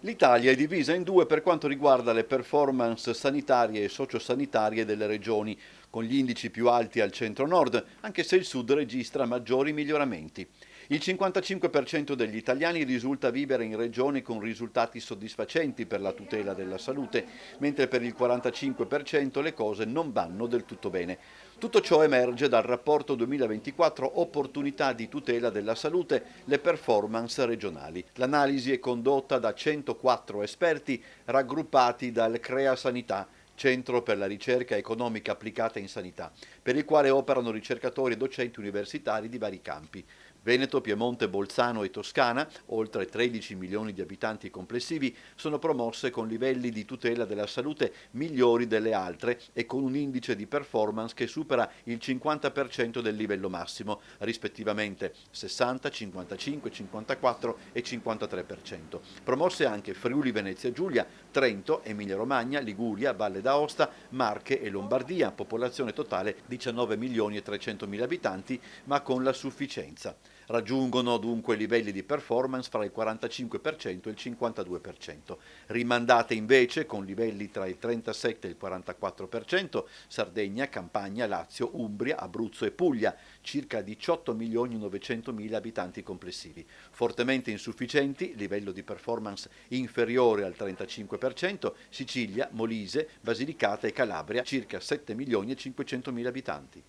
L'Italia è divisa in due per quanto riguarda le performance sanitarie e sociosanitarie delle regioni, con gli indici più alti al centro-nord, anche se il sud registra maggiori miglioramenti. Il 55% degli italiani risulta vivere in regioni con risultati soddisfacenti per la tutela della salute, mentre per il 45% le cose non vanno del tutto bene. Tutto ciò emerge dal rapporto 2024 Opportunità di tutela della salute, le performance regionali. L'analisi è condotta da 104 esperti raggruppati dal CREA Sanità, Centro per la ricerca economica applicata in sanità, per il quale operano ricercatori e docenti universitari di vari campi. Veneto, Piemonte, Bolzano e Toscana, oltre 13 milioni di abitanti complessivi, sono promosse con livelli di tutela della salute migliori delle altre e con un indice di performance che supera il 50% del livello massimo, rispettivamente 60, 55, 54 e 53%. Promosse anche Friuli Venezia Giulia, Trento, Emilia Romagna, Liguria, Valle d'Aosta, Marche e Lombardia, popolazione totale 19 milioni e 300 mila abitanti, ma con la sufficienza. Raggiungono dunque livelli di performance fra il 45% e il 52%. Rimandate invece con livelli tra il 37 e il 44% Sardegna, Campania, Lazio, Umbria, Abruzzo e Puglia, circa 18 milioni e 900 mila abitanti complessivi. Fortemente insufficienti, livello di performance inferiore al 35%, Sicilia, Molise, Basilicata e Calabria, circa 7 milioni e 500 mila abitanti.